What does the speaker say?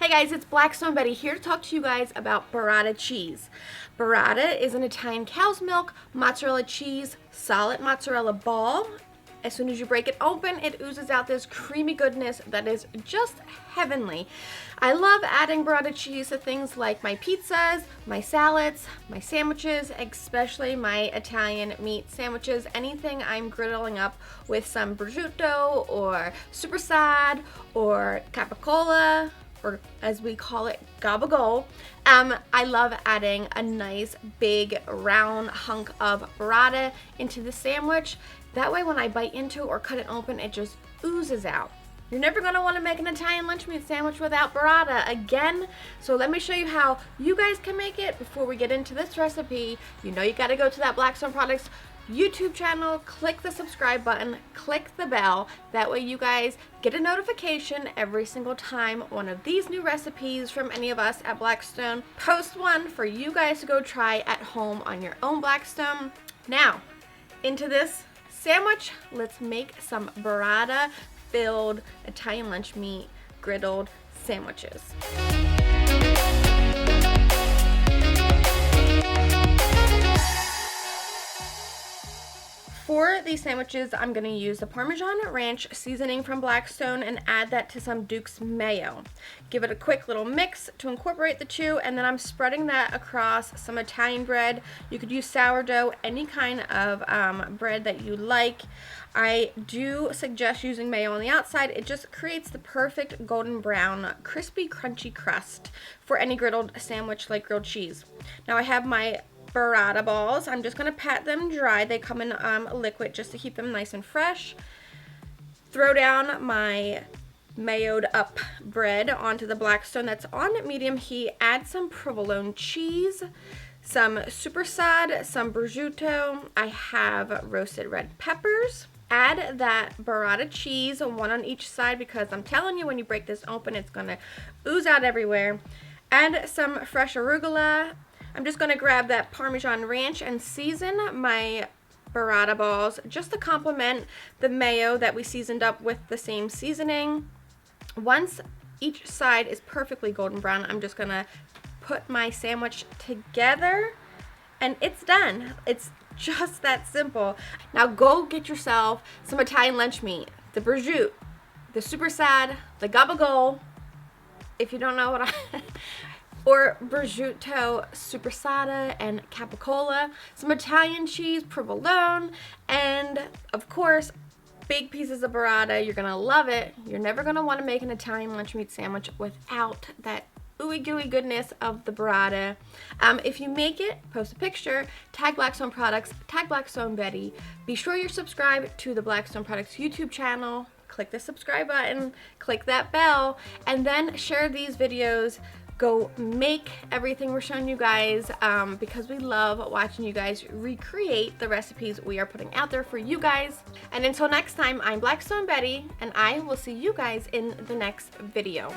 Hey guys, it's Blackstone Betty here to talk to you guys about burrata cheese. Burrata is an Italian cow's milk mozzarella cheese, solid mozzarella ball. As soon as you break it open, it oozes out this creamy goodness that is just heavenly. I love adding burrata cheese to things like my pizzas, my salads, my sandwiches, especially my Italian meat sandwiches. Anything I'm griddling up with some prosciutto or supersad or capicola, or as we call it, gabagool. I love adding a nice big round hunk of burrata into the sandwich. That way when I bite into or cut it open, it just oozes out. You're never gonna wanna make an Italian lunch meat sandwich without burrata again. So let me show you how you guys can make it before we get into this recipe. You know you gotta go to that Blackstone Products YouTube channel, click the subscribe button, click the bell. That way you guys get a notification every single time one of these new recipes from any of us at Blackstone post one for you guys to go try at home on your own Blackstone. Now, into this sandwich, let's make some burrata filled Italian lunch meat griddled sandwiches. For these sandwiches, I'm going to use the Parmesan Ranch seasoning from Blackstone and add that to some Duke's mayo. Give it a quick little mix to incorporate the two, and then I'm spreading that across some Italian bread. You could use sourdough, any kind of bread that you like. I do suggest using mayo on the outside. It just creates the perfect golden brown, crispy, crunchy crust for any griddled sandwich like grilled cheese. Now I have my burrata balls. I'm just going to pat them dry. They come in liquid just to keep them nice and fresh. Throw down my mayoed up bread onto the Blackstone that's on medium heat. Add some provolone cheese, some supersad, some prosciutto. I have roasted red peppers. Add that burrata cheese, one on each side, because I'm telling you, when you break this open, it's going to ooze out everywhere. Add some fresh arugula. I'm just going to grab that Parmesan Ranch and season my burrata balls just to complement the mayo that we seasoned up with the same seasoning. Once each side is perfectly golden brown, I'm just going to put my sandwich together and it's done. It's just that simple. Now go get yourself some Italian lunch meat, the prosciutto, the supersad, the gabagool, if you don't know what or prosciutto, supersada, and capicola, some Italian cheese, provolone, and of course, big pieces of burrata. You're gonna love it. You're never gonna wanna make an Italian lunch meat sandwich without that ooey gooey goodness of the burrata. If you make it, post a picture, tag Blackstone Products, tag Blackstone Betty. Be sure you're subscribed to the Blackstone Products YouTube channel. Click the subscribe button, click that bell, and then share these videos. Go make everything we're showing you guys because we love watching you guys recreate the recipes we are putting out there for you guys. And until next time, I'm Blackstone Betty, and I will see you guys in the next video.